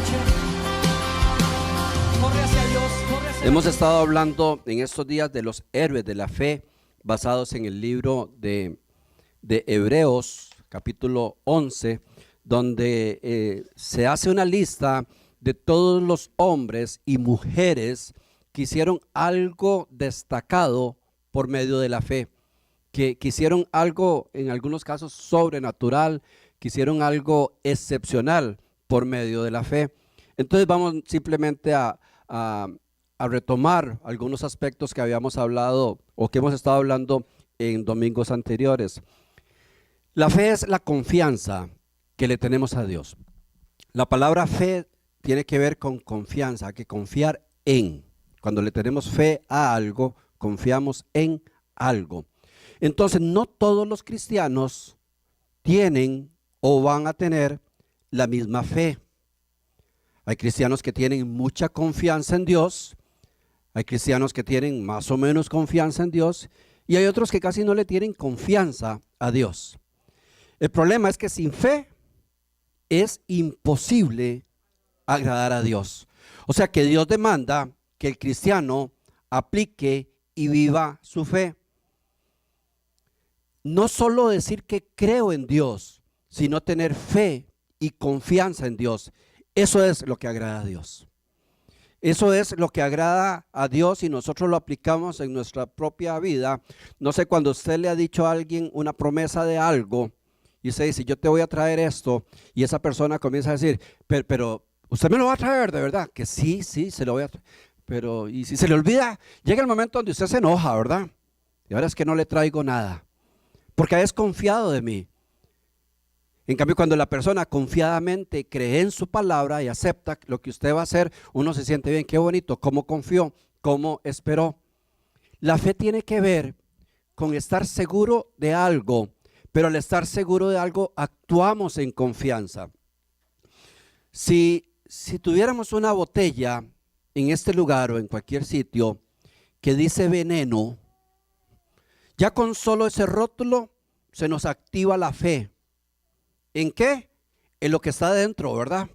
noche. Corre hacia Dios, corre hacia Hemos Dios. estado hablando en estos días de los héroes de la fe, basados en el libro de Hebreos, capítulo 11, donde se hace una lista de todos los hombres y mujeres que hicieron algo destacado por medio de la fe, que hicieron algo, en algunos casos sobrenatural, que hicieron algo excepcional por medio de la fe. Entonces vamos simplemente a retomar algunos aspectos que habíamos hablado o que hemos estado hablando en domingos anteriores. La fe es la confianza que le tenemos a Dios. La palabra fe tiene que ver con confianza, hay que confiar en. Cuando le tenemos fe a algo, confiamos en algo. Entonces, no todos los cristianos tienen o van a tener la misma fe. Hay cristianos que tienen mucha confianza en Dios, hay cristianos que tienen más o menos confianza en Dios y hay otros que casi no le tienen confianza a Dios. El problema es que sin fe es imposible agradar a Dios. O sea que Dios demanda que el cristiano aplique y viva su fe. No solo decir que creo en Dios, sino tener fe y confianza en Dios. Eso es lo que agrada a Dios. Eso es lo que agrada a Dios y nosotros lo aplicamos en nuestra propia vida. No sé, cuando usted le ha dicho a alguien una promesa de algo y usted dice, yo te voy a traer esto, y esa persona comienza a decir, pero usted me lo va a traer de verdad, que sí, se lo voy a traer. Pero, y si se le olvida, llega el momento donde usted se enoja, ¿verdad? Y ahora es que no le traigo nada, porque ha desconfiado de mí. En cambio, cuando la persona confiadamente cree en su palabra y acepta lo que usted va a hacer, uno se siente bien, qué bonito, cómo confió, cómo esperó. La fe tiene que ver con estar seguro de algo, pero al estar seguro de algo, actuamos en confianza. Si tuviéramos una botella en este lugar o en cualquier sitio que dice veneno, ya con solo ese rótulo se nos activa la fe. ¿En qué? En lo que está dentro, ¿verdad?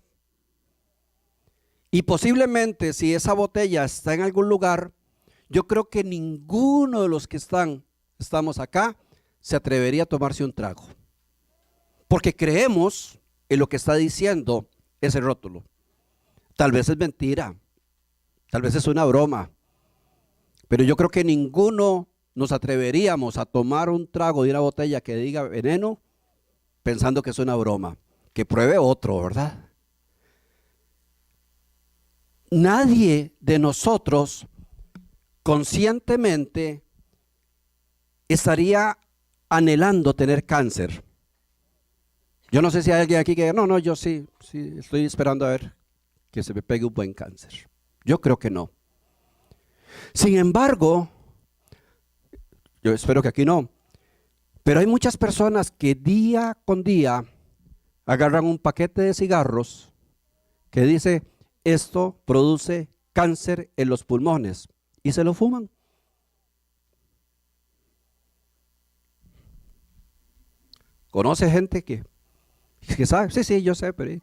Y posiblemente si esa botella está en algún lugar, yo creo que ninguno de los que estamos acá se atrevería a tomarse un trago, porque creemos en lo que está diciendo ese rótulo. Tal vez es mentira, tal vez es una broma, pero yo creo que ninguno nos atreveríamos a tomar un trago de una botella que diga veneno pensando que es una broma, que pruebe otro, ¿verdad? Nadie de nosotros conscientemente estaría anhelando tener cáncer. Yo no sé si hay alguien aquí que no, yo sí, estoy esperando a ver que se me pegue un buen cáncer. Yo creo que no. Sin embargo, yo espero que aquí no, pero hay muchas personas que día con día agarran un paquete de cigarros que dice, esto produce cáncer en los pulmones, y se lo fuman. ¿Conoce gente que sabe? Sí, yo sé, pero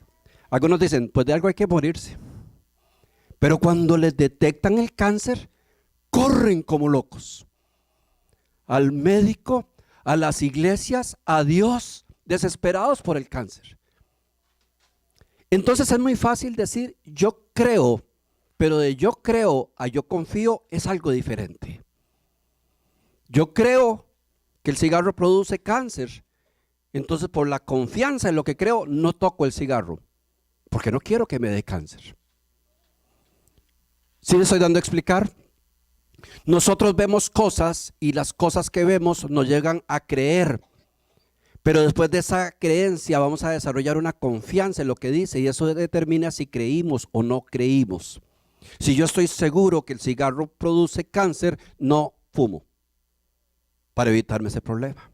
algunos dicen, pues de algo hay que morirse. Pero cuando les detectan el cáncer, corren como locos al médico, a las iglesias, a Dios, desesperados por el cáncer. Entonces es muy fácil decir, yo creo, pero de yo creo a yo confío es algo diferente. Yo creo que el cigarro produce cáncer, entonces por la confianza en lo que creo, no toco el cigarro, porque no quiero que me dé cáncer. ¿Sí le estoy dando a explicar? Nosotros vemos cosas y las cosas que vemos nos llegan a creer, pero después de esa creencia vamos a desarrollar una confianza en lo que dice y eso determina si creímos o no creímos. Si yo estoy seguro que el cigarro produce cáncer, no fumo para evitarme ese problema.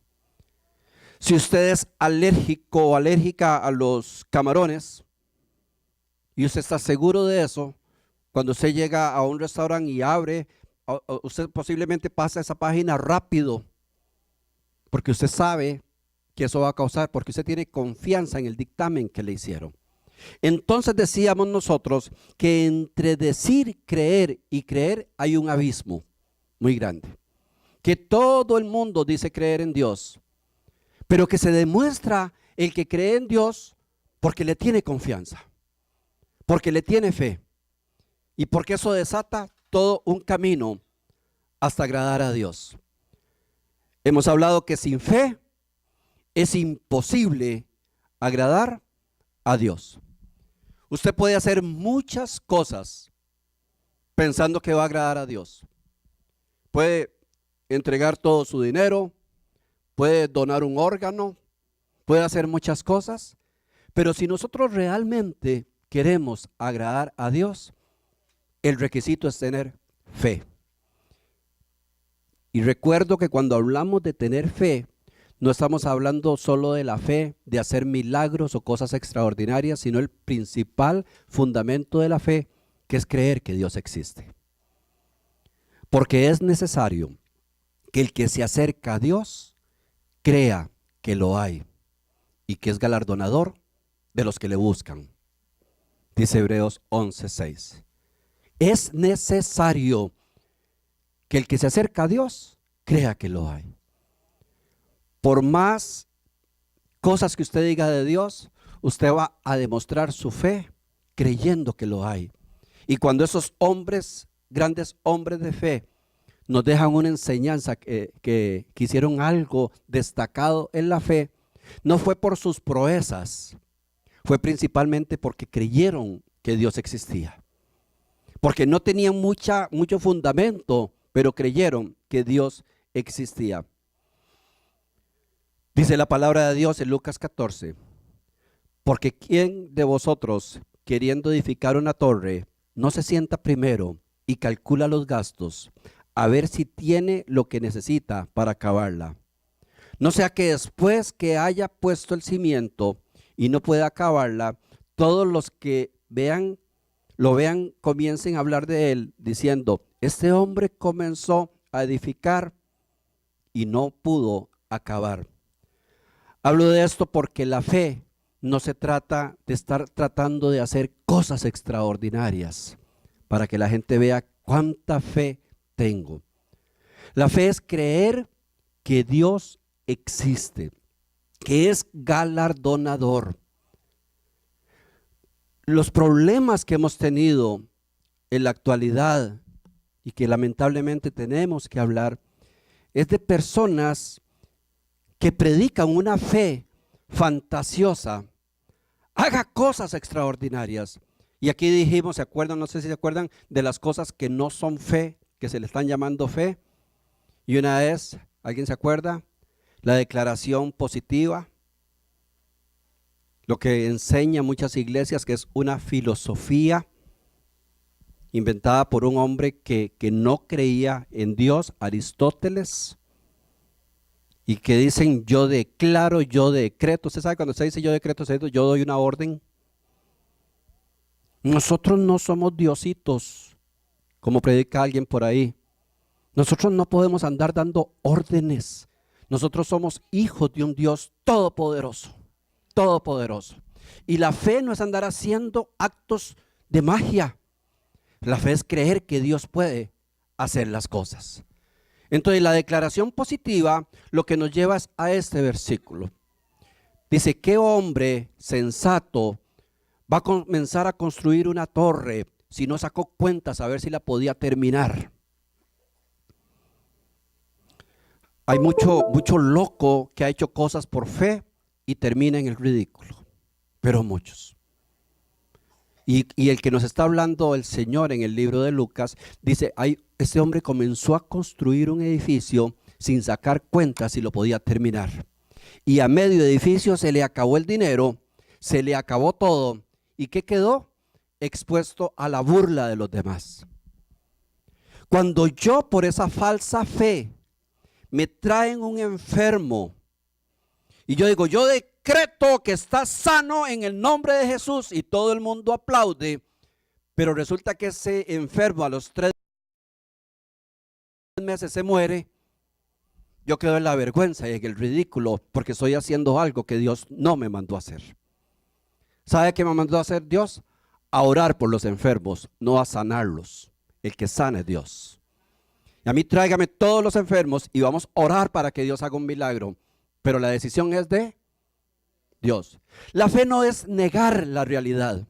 Si usted es alérgico o alérgica a los camarones y usted está seguro de eso, cuando usted llega a un restaurante y abre, usted posiblemente pasa esa página rápido porque usted sabe que eso va a causar, porque usted tiene confianza en el dictamen que le hicieron. Entonces decíamos nosotros que entre decir creer y creer hay un abismo muy grande. Que todo el mundo dice creer en Dios, pero que se demuestra el que cree en Dios porque le tiene confianza, porque le tiene fe y porque eso desata todo un camino hasta agradar a Dios. Hemos hablado que sin fe es imposible agradar a Dios. Usted puede hacer muchas cosas pensando que va a agradar a Dios. Puede entregar todo su dinero, puede donar un órgano, puede hacer muchas cosas, pero si nosotros realmente queremos agradar a Dios, el requisito es tener fe. Y recuerdo que cuando hablamos de tener fe, no estamos hablando solo de la fe, de hacer milagros o cosas extraordinarias, sino el principal fundamento de la fe, que es creer que Dios existe. Porque es necesario que el que se acerca a Dios crea que lo hay y que es galardonador de los que le buscan. Dice Hebreos 11:6. Es necesario que el que se acerca a Dios crea que lo hay. Por más cosas que usted diga de Dios, usted va a demostrar su fe creyendo que lo hay. Y cuando esos hombres, grandes hombres de fe, nos dejan una enseñanza que hicieron algo destacado en la fe, no fue por sus proezas, fue principalmente porque creyeron que Dios existía. Porque no tenían mucho fundamento, pero creyeron que Dios existía. Dice la palabra de Dios en Lucas 14, porque ¿quién de vosotros, queriendo edificar una torre, no se sienta primero y calcula los gastos, a ver si tiene lo que necesita para acabarla? No sea que después que haya puesto el cimiento y no pueda acabarla, todos los que lo vean, comiencen a hablar de él, diciendo, este hombre comenzó a edificar y no pudo acabar. Hablo de esto porque la fe no se trata de estar tratando de hacer cosas extraordinarias para que la gente vea cuánta fe tengo. La fe es creer que Dios existe, que es galardonador. Los problemas que hemos tenido en la actualidad y que lamentablemente tenemos que hablar es de personas que predican una fe fantasiosa, haga cosas extraordinarias. Y aquí dijimos, ¿se acuerdan? No sé si se acuerdan de las cosas que no son fe, que se le están llamando fe. Y una es, ¿alguien se acuerda? La declaración positiva. Lo que enseñan muchas iglesias, que es una filosofía inventada por un hombre que no creía en Dios, Aristóteles, y que dicen yo declaro, yo decreto. Usted sabe cuando usted dice yo decreto, yo doy una orden. Nosotros no somos diositos, como predica alguien por ahí. Nosotros no podemos andar dando órdenes. Nosotros somos hijos de un Dios todopoderoso, todopoderoso. Y la fe no es andar haciendo actos de magia. La fe es creer que Dios puede hacer las cosas. Entonces la declaración positiva lo que nos lleva es a este versículo. Dice, ¿qué hombre sensato va a comenzar a construir una torre si no sacó cuentas a ver si la podía terminar? Hay mucho loco que ha hecho cosas por fe y termina en el ridículo, pero muchos. Y el que nos está hablando el Señor en el libro de Lucas, dice, este hombre comenzó a construir un edificio sin sacar cuentas si lo podía terminar. Y a medio edificio se le acabó el dinero, se le acabó todo. ¿Y qué quedó? Expuesto a la burla de los demás. Cuando yo por esa falsa fe me traen un enfermo y yo digo, yo decreto que está sano en el nombre de Jesús y todo el mundo aplaude, pero resulta que ese enfermo a los 3 meses se muere, yo quedo en la vergüenza y en el ridículo porque estoy haciendo algo que Dios no me mandó a hacer. ¿Sabe qué me mandó a hacer Dios? A orar por los enfermos, no a sanarlos. El que sana es Dios. Y a mí tráigame todos los enfermos y vamos a orar para que Dios haga un milagro. Pero la decisión es de Dios. La fe no es negar la realidad.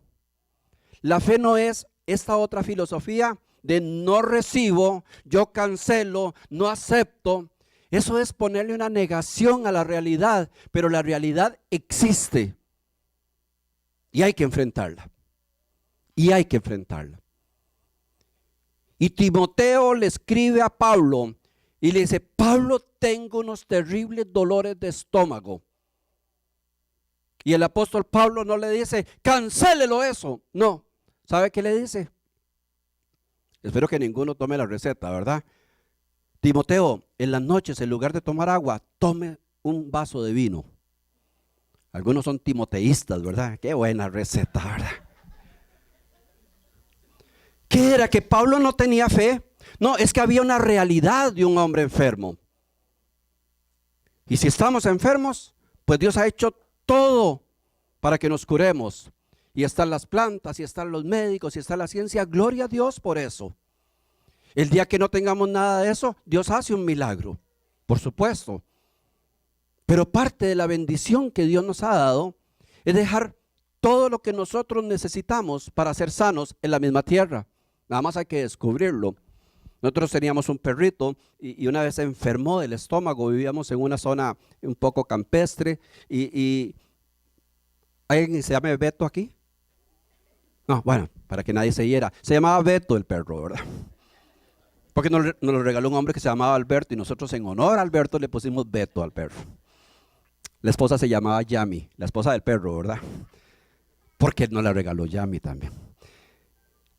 La fe no es esta otra filosofía de no recibo, yo cancelo, no acepto. Eso es ponerle una negación a la realidad, pero la realidad existe y hay que enfrentarla. Y hay que enfrentarla. Y Timoteo le escribe a Pablo y le dice: Pablo, tengo unos terribles dolores de estómago. Y el apóstol Pablo no le dice: cancélelo eso. No. ¿Sabe qué le dice? Espero que ninguno tome la receta, ¿verdad? Timoteo, en las noches, en lugar de tomar agua, tome un vaso de vino. Algunos son timoteístas, ¿verdad? Qué buena receta, ¿verdad? ¿Qué era? ¿Que Pablo no tenía fe? No, es que había una realidad de un hombre enfermo. Y si estamos enfermos, pues Dios ha hecho todo para que nos curemos. Y están las plantas, y están los médicos, y está la ciencia. Gloria a Dios por eso. El día que no tengamos nada de eso, Dios hace un milagro, por supuesto. Pero parte de la bendición que Dios nos ha dado es dejar todo lo que nosotros necesitamos para ser sanos en la misma tierra. Nada más hay que descubrirlo. Nosotros teníamos un perrito y una vez se enfermó del estómago. Vivíamos en una zona un poco campestre y ¿alguien se llama Beto aquí? No, bueno, para que nadie se hiera. Se llamaba Beto el perro, ¿verdad? Porque nos lo regaló un hombre que se llamaba Alberto y nosotros en honor a Alberto le pusimos Beto al perro. La esposa se llamaba Yami, la esposa del perro, ¿verdad? Porque nos la regaló Yami también.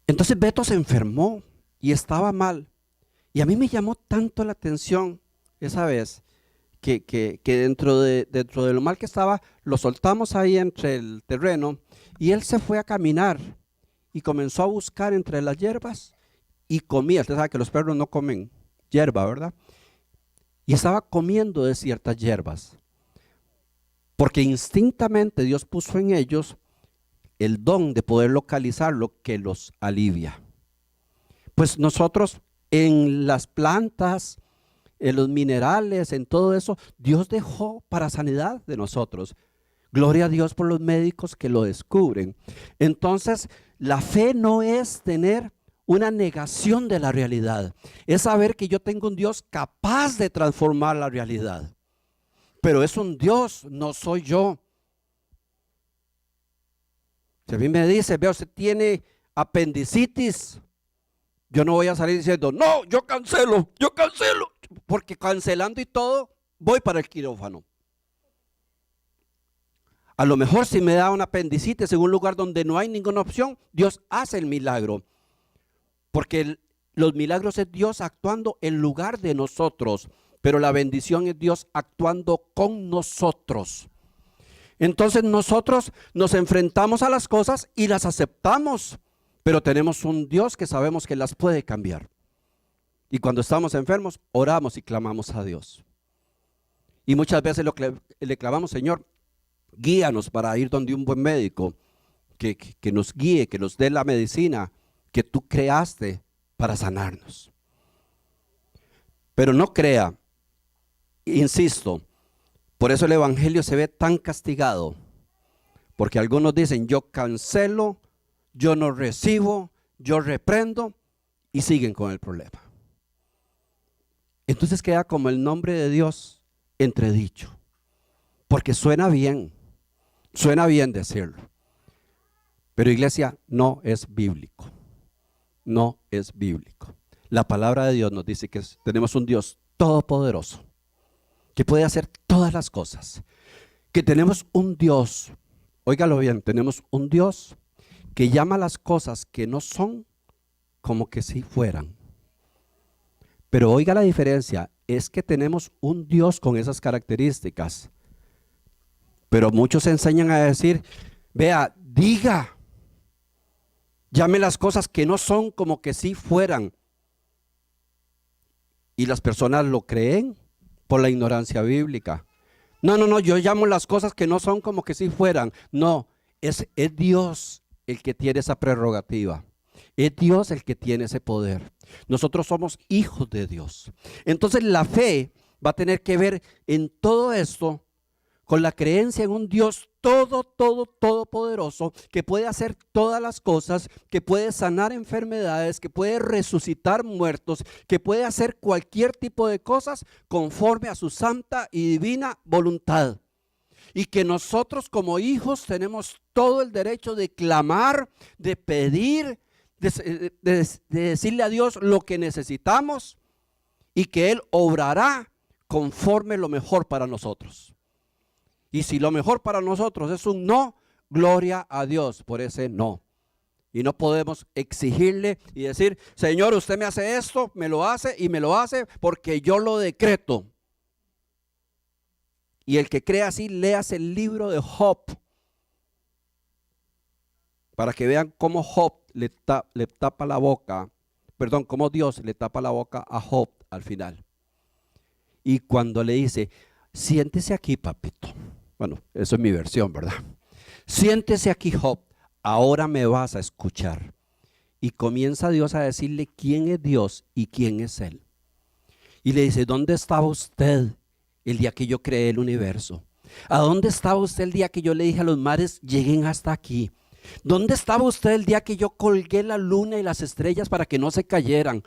Entonces Beto se enfermó y estaba mal. Y a mí me llamó tanto la atención esa vez que dentro de lo mal que estaba, lo soltamos ahí entre el terreno y él se fue a caminar y comenzó a buscar entre las hierbas y comía. Usted sabe que los perros no comen hierba, ¿verdad? Y estaba comiendo de ciertas hierbas, porque instintamente Dios puso en ellos el don de poder localizar lo que los alivia. Pues nosotros en las plantas, en los minerales, en todo eso, Dios dejó para sanidad de nosotros. Gloria a Dios por los médicos que lo descubren. Entonces, la fe no es tener una negación de la realidad, es saber que yo tengo un Dios capaz de transformar la realidad. Pero es un Dios, no soy yo. Si a mí me dice: vea, usted tiene apendicitis, yo no voy a salir diciendo: no, yo cancelo, porque cancelando y todo, voy para el quirófano. A lo mejor si me da una apendicitis en un lugar donde no hay ninguna opción, Dios hace el milagro. Porque los milagros es Dios actuando en lugar de nosotros, pero la bendición es Dios actuando con nosotros. Entonces nosotros nos enfrentamos a las cosas y las aceptamos, pero tenemos un Dios que sabemos que las puede cambiar. Y cuando estamos enfermos, oramos y clamamos a Dios. Y muchas veces le clamamos: Señor, guíanos para ir donde un buen médico, que nos guíe, que nos dé la medicina que tú creaste para sanarnos. Pero no crea, insisto, por eso el evangelio se ve tan castigado, porque algunos dicen: yo cancelo, yo no recibo, yo reprendo, y siguen con el problema. Entonces queda como el nombre de Dios entredicho, porque suena bien decirlo, pero iglesia, no es bíblico. No es bíblico. La palabra de Dios nos dice que tenemos un Dios todopoderoso, que puede hacer todas las cosas, que tenemos un Dios, óigalo bien, tenemos un Dios que llama las cosas que no son como que si fueran. Pero oiga la diferencia, es que tenemos un Dios con esas características. Pero muchos enseñan a decir: vea, diga, llame las cosas que no son como que si fueran. Y las personas lo creen por la ignorancia bíblica. No, yo llamo las cosas que no son como que si fueran. No, Es Dios el que tiene esa prerrogativa. Es Dios el que tiene ese poder. Nosotros somos hijos de Dios. Entonces la fe va a tener que ver en todo esto con la creencia en un Dios todopoderoso, que puede hacer todas las cosas, que puede sanar enfermedades, que puede resucitar muertos, que puede hacer cualquier tipo de cosas conforme a su santa y divina voluntad. Y que nosotros como hijos tenemos todo el derecho de clamar, de pedir, de decirle a Dios lo que necesitamos, y que Él obrará conforme lo mejor para nosotros. Y si lo mejor para nosotros es un no, gloria a Dios por ese no. Y no podemos exigirle y decir, Señor, usted me hace esto, me lo hace y me lo hace porque yo lo decreto. Y el que cree así, léase el libro de Job, para que vean cómo Job le tapa la boca, perdón, cómo Dios le tapa la boca a Job al final. Y cuando le dice, siéntese aquí, papito. Bueno, eso es mi versión, ¿verdad? Siéntese aquí, Job, ahora me vas a escuchar. Y comienza Dios a decirle quién es Dios y quién es Él. Y le dice, ¿dónde estaba usted el día que yo creé el universo? ¿A dónde estaba usted el día que yo le dije a los mares, lleguen hasta aquí? ¿Dónde estaba usted el día que yo colgué la luna y las estrellas para que no se cayeran?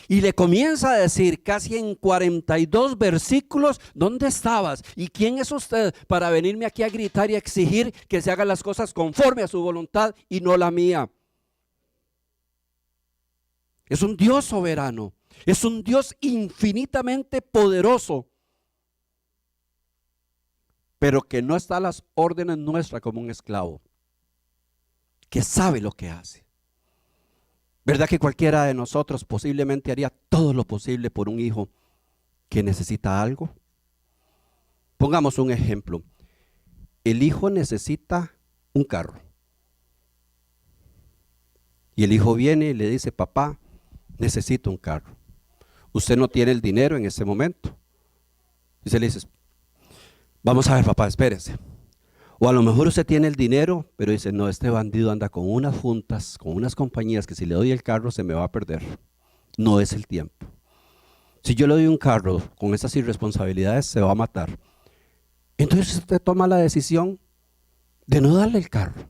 Y le comienza a decir casi en 42 versículos, ¿dónde estabas? ¿Y quién es usted para venirme aquí a gritar y a exigir que se hagan las cosas conforme a su voluntad y no la mía? Es un Dios soberano, es un Dios infinitamente poderoso, pero que no está a las órdenes nuestras como un esclavo, que sabe lo que hace. ¿Verdad que cualquiera de nosotros posiblemente haría todo lo posible por un hijo que necesita algo? Pongamos un ejemplo. El hijo necesita un carro. Y el hijo viene y le dice, papá, necesito un carro. Usted no tiene el dinero en ese momento. Y se le dice, vamos a ver, papá, espérese. O a lo mejor usted tiene el dinero, pero dice, no, este bandido anda con unas juntas, con unas compañías que si le doy el carro se me va a perder. No es el tiempo. Si yo le doy un carro con esas irresponsabilidades, se va a matar. Entonces usted toma la decisión de no darle el carro.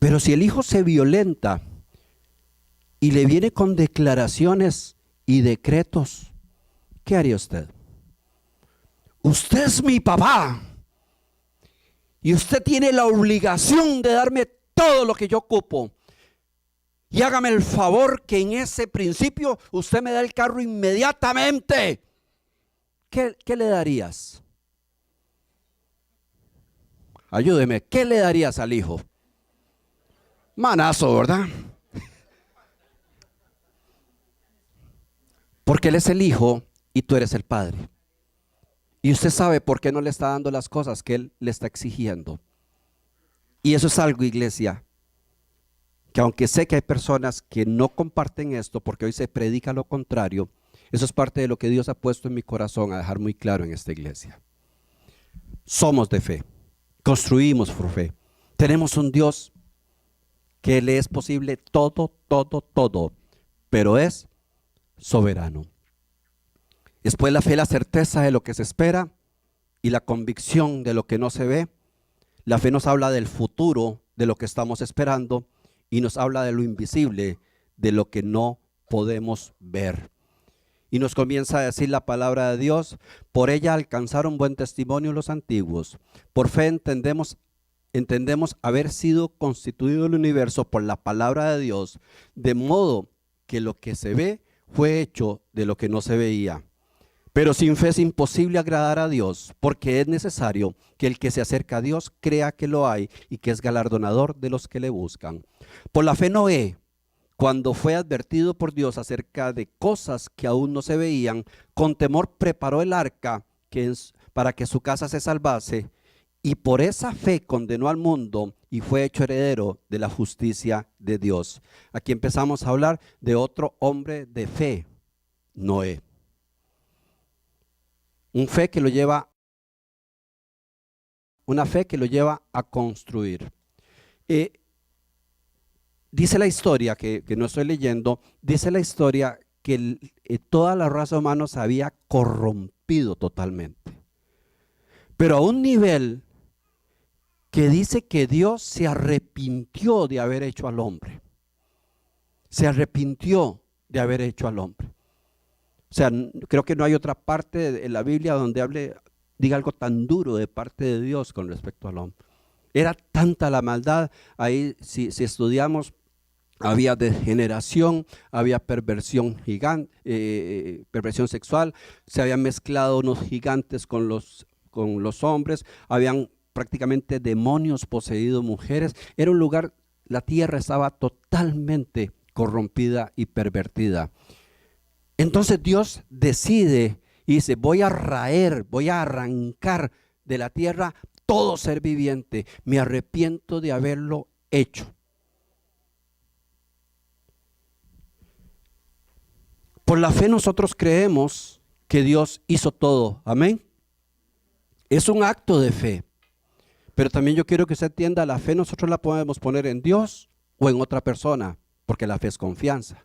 Pero si el hijo se violenta y le viene con declaraciones y decretos, ¿qué haría usted? Usted es mi papá y usted tiene la obligación de darme todo lo que yo ocupo. Y hágame el favor que en ese principio usted me da el carro inmediatamente. ¿Qué le darías? Ayúdeme, ¿qué le darías al hijo? Manazo, ¿verdad? Porque él es el hijo y tú eres el padre. Y usted sabe por qué no le está dando las cosas que él le está exigiendo. Y eso es algo, iglesia, que aunque sé que hay personas que no comparten esto porque hoy se predica lo contrario, eso es parte de lo que Dios ha puesto en mi corazón a dejar muy claro en esta iglesia. Somos de fe, construimos por fe. Tenemos un Dios que le es posible todo, pero es soberano. Después la fe, la certeza de lo que se espera y la convicción de lo que no se ve. La fe nos habla del futuro, de lo que estamos esperando, y nos habla de lo invisible, de lo que no podemos ver. Y nos comienza a decir la palabra de Dios, por ella alcanzaron buen testimonio los antiguos. Por fe entendemos haber sido constituido el universo por la palabra de Dios, de modo que lo que se ve fue hecho de lo que no se veía. Pero sin fe es imposible agradar a Dios, porque es necesario que el que se acerca a Dios crea que lo hay y que es galardonador de los que le buscan. Por la fe Noé, cuando fue advertido por Dios acerca de cosas que aún no se veían, con temor preparó el arca para que su casa se salvase, y por esa fe condenó al mundo y fue hecho heredero de la justicia de Dios. Aquí empezamos a hablar de otro hombre de fe, Noé. Un fe que lo lleva una fe que lo lleva a construir. Dice la historia, que no estoy leyendo, dice la historia que toda la raza humana se había corrompido totalmente. Pero a un nivel que dice que Dios se arrepintió de haber hecho al hombre. Se arrepintió de haber hecho al hombre. O sea, creo que no hay otra parte de la Biblia donde diga algo tan duro de parte de Dios con respecto al hombre. Era tanta la maldad. Ahí si estudiamos, había degeneración, había perversión perversión sexual, se habían mezclado unos gigantes con los hombres, habían prácticamente demonios poseído mujeres. Era un lugar, la tierra estaba totalmente corrompida y pervertida. Entonces Dios decide y dice: voy a arrancar de la tierra todo ser viviente. Me arrepiento de haberlo hecho. Por la fe nosotros creemos que Dios hizo todo. Amén. Es un acto de fe. Pero también yo quiero que usted entienda, la fe nosotros la podemos poner en Dios o en otra persona, porque la fe es confianza.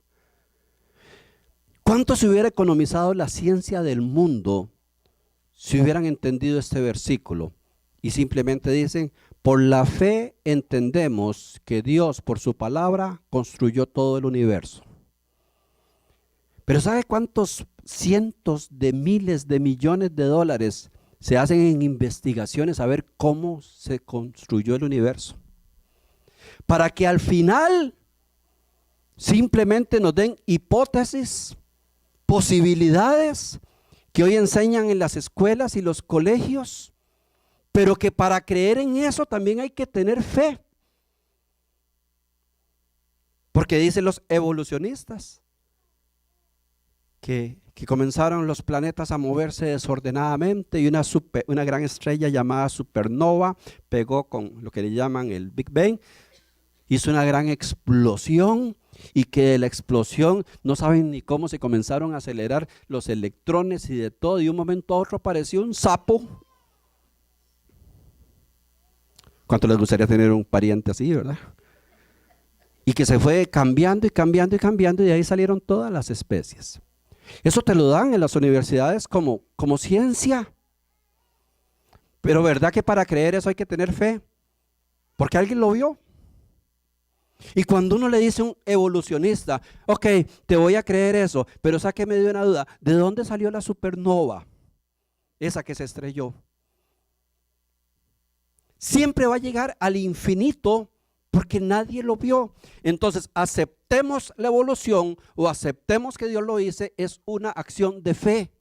¿Cuánto se hubiera economizado la ciencia del mundo si hubieran entendido este versículo? Y simplemente dicen: por la fe entendemos que Dios por su palabra construyó todo el universo. Pero ¿sabe cuántos cientos de miles de millones de dólares se hacen en investigaciones a ver cómo se construyó el universo? Para que al final simplemente nos den hipótesis, posibilidades que hoy enseñan en las escuelas y los colegios, pero que para creer en eso también hay que tener fe. Porque dicen los evolucionistas que comenzaron los planetas a moverse desordenadamente y una gran estrella llamada supernova pegó con lo que le llaman el Big Bang, hizo una gran explosión, y que de la explosión no saben ni cómo se comenzaron a acelerar los electrones y de todo, y de un momento a otro apareció un sapo. ¿Cuánto les gustaría tener un pariente así, verdad? Y que se fue cambiando y cambiando y cambiando, y de ahí salieron todas las especies. Eso te lo dan en las universidades como ciencia. Pero ¿verdad que para creer eso hay que tener fe? Porque alguien lo vio. Y cuando uno le dice a un evolucionista: ok, te voy a creer eso, pero saque me dio una duda, ¿de dónde salió la supernova? Esa que se estrelló. Siempre va a llegar al infinito porque nadie lo vio. Entonces, aceptemos la evolución o aceptemos que Dios lo hizo, es una acción de fe.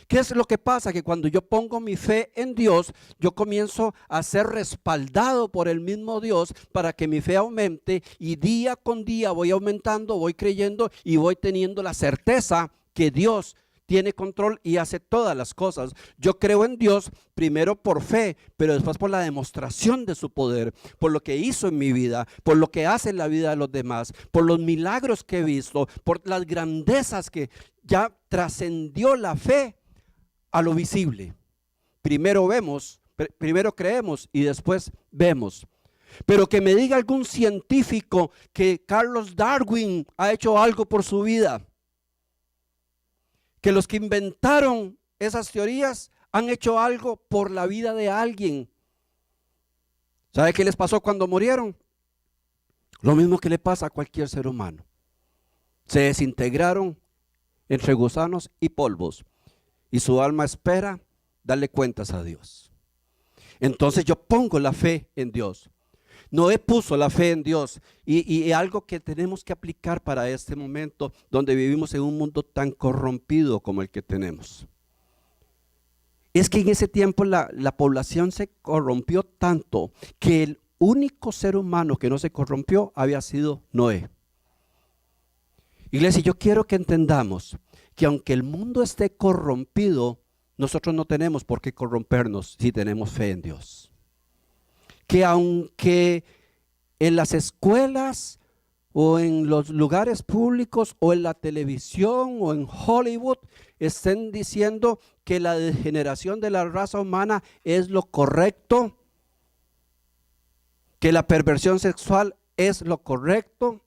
¿Qué es lo que pasa? Que cuando yo pongo mi fe en Dios, yo comienzo a ser respaldado por el mismo Dios para que mi fe aumente, y día con día voy aumentando, voy creyendo y voy teniendo la certeza que Dios tiene control y hace todas las cosas. Yo creo en Dios primero por fe, pero después por la demostración de su poder, por lo que hizo en mi vida, por lo que hace en la vida de los demás, por los milagros que he visto, por las grandezas que ya trascendió la fe a lo visible. Primero creemos y después vemos. Pero que me diga algún científico que Charles Darwin ha hecho algo por su vida, que los que inventaron esas teorías han hecho algo por la vida de alguien. ¿Sabe qué les pasó cuando murieron? Lo mismo que le pasa a cualquier ser humano. Se desintegraron entre gusanos y polvos, y su alma espera darle cuentas a Dios. Entonces yo pongo la fe en Dios. Noé puso la fe en Dios, y algo que tenemos que aplicar para este momento donde vivimos en un mundo tan corrompido como el que tenemos. Es que en ese tiempo la población se corrompió tanto que el único ser humano que no se corrompió había sido Noé. Iglesia, yo quiero que entendamos que aunque el mundo esté corrompido, nosotros no tenemos por qué corrompernos si tenemos fe en Dios. Que aunque en las escuelas o en los lugares públicos o en la televisión o en Hollywood estén diciendo que la degeneración de la raza humana es lo correcto, que la perversión sexual es lo correcto,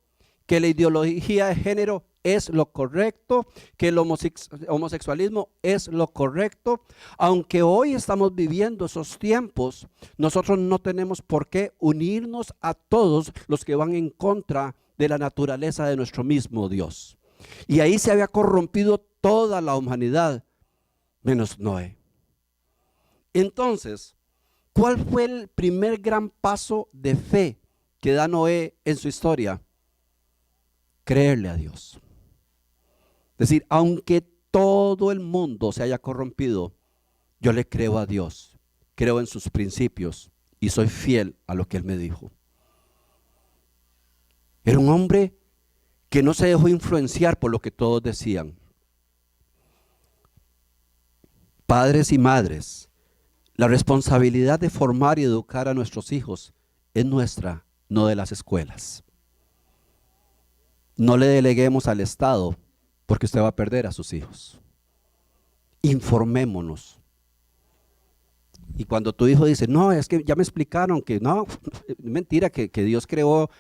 que la ideología de género es lo correcto, que el homosexualismo es lo correcto. Aunque hoy estamos viviendo esos tiempos, nosotros no tenemos por qué unirnos a todos los que van en contra de la naturaleza de nuestro mismo Dios. Y ahí se había corrompido toda la humanidad, menos Noé. Entonces, ¿cuál fue el primer gran paso de fe que da Noé en su historia? Creerle a Dios. Es decir, aunque todo el mundo se haya corrompido, yo le creo a Dios, creo en sus principios y soy fiel a lo que Él me dijo. Era un hombre que no se dejó influenciar por lo que todos decían. Padres y madres, la responsabilidad de formar y educar a nuestros hijos es nuestra, no de las escuelas. No le deleguemos al Estado, porque usted va a perder a sus hijos. Informémonos. Y cuando tu hijo dice, no, es que ya me explicaron que no, es mentira, que Dios creó,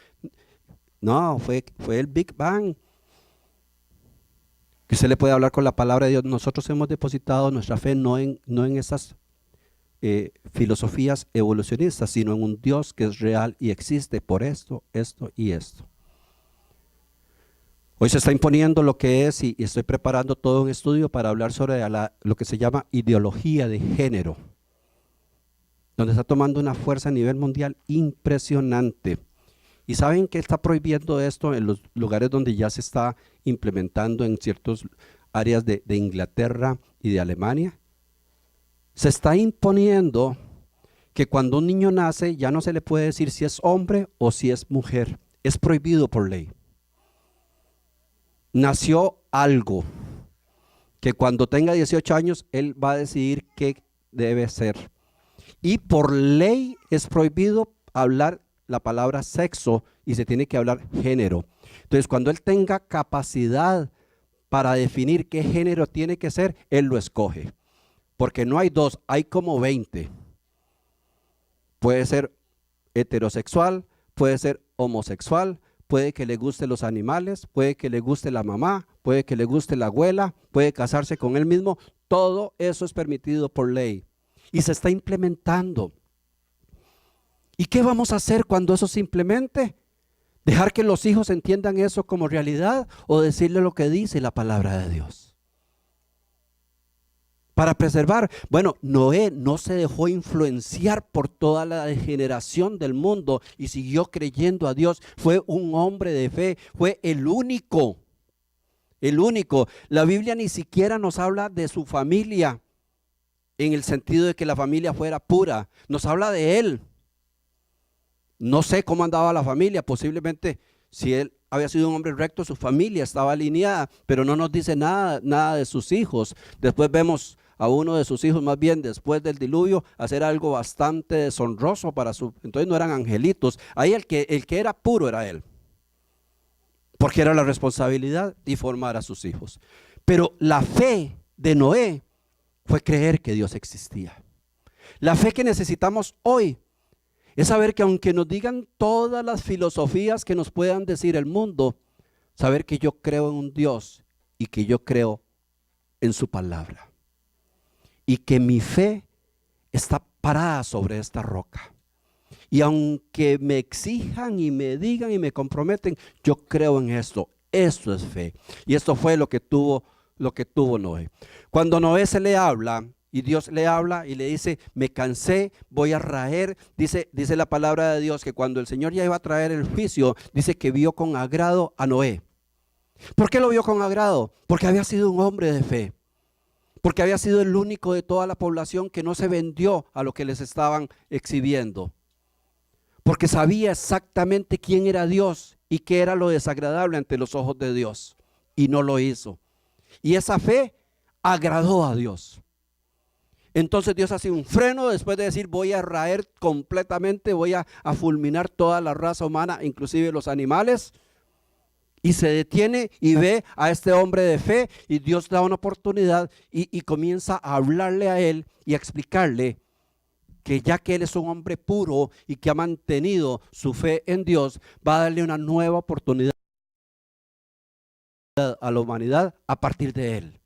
no, fue el Big Bang. Que usted le puede hablar con la palabra de Dios. Nosotros hemos depositado nuestra fe no en esas filosofías evolucionistas, sino en un Dios que es real y existe por esto, esto y esto. Hoy se está imponiendo lo que es, y estoy preparando todo un estudio para hablar sobre lo que se llama ideología de género, donde está tomando una fuerza a nivel mundial impresionante. ¿Y saben que está prohibiendo esto en los lugares donde ya se está implementando en ciertas áreas de Inglaterra y de Alemania? Se está imponiendo que cuando un niño nace ya no se le puede decir si es hombre o si es mujer. Es prohibido por ley. Nació algo que cuando tenga 18 años él va a decidir qué debe ser. Y por ley es prohibido hablar la palabra sexo y se tiene que hablar género. Entonces, cuando él tenga capacidad para definir qué género tiene que ser, él lo escoge. Porque no hay dos, hay como 20. Puede ser heterosexual, puede ser homosexual, puede que le guste los animales, puede que le guste la mamá, puede que le guste la abuela, puede casarse con él mismo. Todo eso es permitido por ley y se está implementando. ¿Y qué vamos a hacer cuando eso se implemente? ¿Dejar que los hijos entiendan eso como realidad o decirle lo que dice la palabra de Dios? Para preservar, bueno, Noé no se dejó influenciar por toda la degeneración del mundo y siguió creyendo a Dios. Fue un hombre de fe, fue el único. El único. La Biblia ni siquiera nos habla de su familia en el sentido de que la familia fuera pura. Nos habla de él. No sé cómo andaba la familia, posiblemente si él había sido un hombre recto, su familia estaba alineada, pero no nos dice nada de sus hijos. Después vemos a uno de sus hijos, más bien después del diluvio, hacer algo bastante deshonroso para entonces no eran angelitos. Ahí el que era puro era él, porque era la responsabilidad de formar a sus hijos. Pero la fe de Noé fue creer que Dios existía. La fe que necesitamos hoy es saber que aunque nos digan todas las filosofías que nos puedan decir el mundo, saber que yo creo en un Dios y que yo creo en su palabra. Y que mi fe está parada sobre esta roca. Y aunque me exijan y me digan y me comprometen, yo creo en esto. Esto es fe. Y esto fue lo que tuvo Noé. Cuando Noé se le habla, y Dios le habla y le dice, me cansé, voy a raer. Dice la palabra de Dios que cuando el Señor ya iba a traer el juicio, dice que vio con agrado a Noé. ¿Por qué lo vio con agrado? Porque había sido un hombre de fe. Porque había sido el único de toda la población que no se vendió a lo que les estaban exhibiendo. Porque sabía exactamente quién era Dios y qué era lo desagradable ante los ojos de Dios. Y no lo hizo. Y esa fe agradó a Dios. Entonces Dios hace un freno después de decir voy a raer completamente, voy a fulminar toda la raza humana, inclusive los animales. Y se detiene y ve a este hombre de fe y Dios da una oportunidad y comienza a hablarle a él y a explicarle que ya que él es un hombre puro y que ha mantenido su fe en Dios, va a darle una nueva oportunidad a la humanidad a partir de él.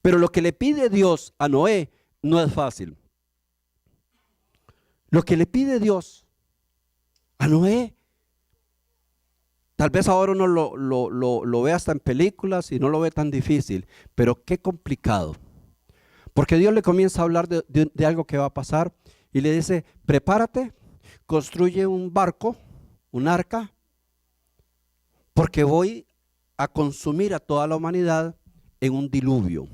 Pero lo que le pide Dios a Noé no es fácil. Lo que le pide Dios a Noé, tal vez ahora uno lo ve hasta en películas y no lo ve tan difícil, pero qué complicado. Porque Dios le comienza a hablar de algo que va a pasar y le dice, prepárate, construye un barco, un arca, porque voy a consumir a toda la humanidad en un diluvio.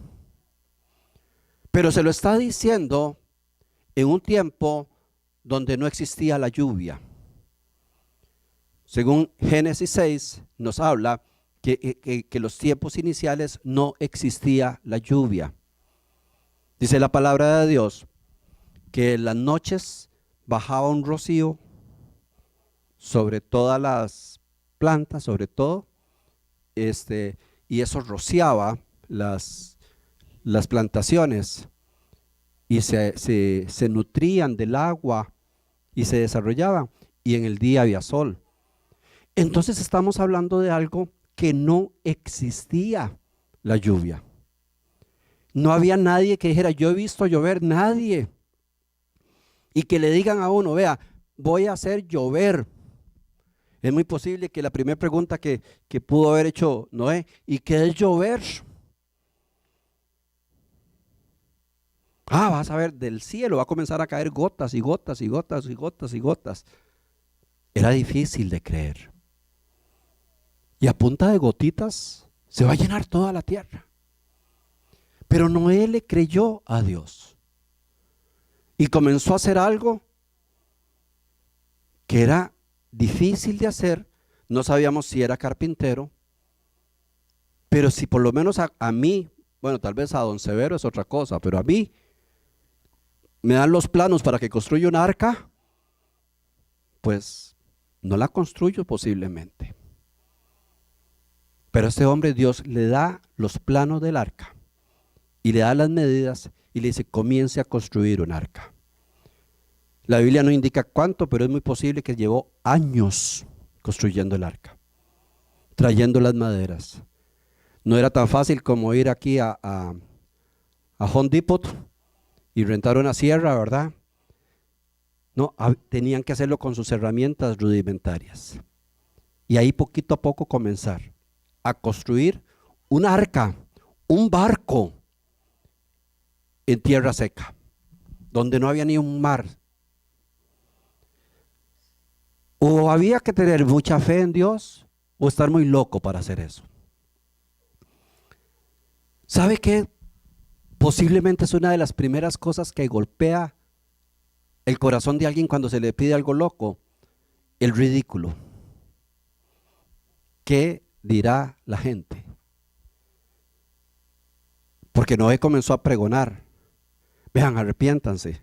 Pero se lo está diciendo en un tiempo donde no existía la lluvia. Según Génesis 6 nos habla que los tiempos iniciales no existía la lluvia. Dice la palabra de Dios que en las noches bajaba un rocío sobre todas las plantas, sobre todo, y eso rociaba las plantaciones y se nutrían del agua y se desarrollaban, y en el día había sol. Entonces estamos hablando de algo que no existía, la lluvia. No había nadie que dijera, yo he visto llover, nadie. Y que le digan a uno, vea, voy a hacer llover. Es muy posible que la primera pregunta que pudo haber hecho Noé, ¿y qué es llover? Vas a ver, del cielo va a comenzar a caer gotas y gotas y gotas y gotas y gotas. Era difícil de creer. Y a punta de gotitas se va a llenar toda la tierra. Pero Noé le creyó a Dios y comenzó a hacer algo que era difícil de hacer. No sabíamos si era carpintero, pero si por lo menos a mí, bueno, tal vez a don Severo es otra cosa, pero a mí me dan los planos para que construya una arca, pues no la construyo posiblemente. Pero a este hombre Dios le da los planos del arca y le da las medidas y le dice, comience a construir un arca. La Biblia no indica cuánto, pero es muy posible que llevó años construyendo el arca, trayendo las maderas. No era tan fácil como ir aquí a Home Depot y rentar una sierra, ¿verdad? No, tenían que hacerlo con sus herramientas rudimentarias. Y ahí poquito a poco comenzar a construir un arca, un barco en tierra seca, donde no había ni un mar. O había que tener mucha fe en Dios o estar muy loco para hacer eso. ¿Sabe qué? Posiblemente es una de las primeras cosas que golpea el corazón de alguien cuando se le pide algo loco, el ridículo. ¿Qué dirá la gente? Porque Noé comenzó a pregonar, vean, arrepiéntanse,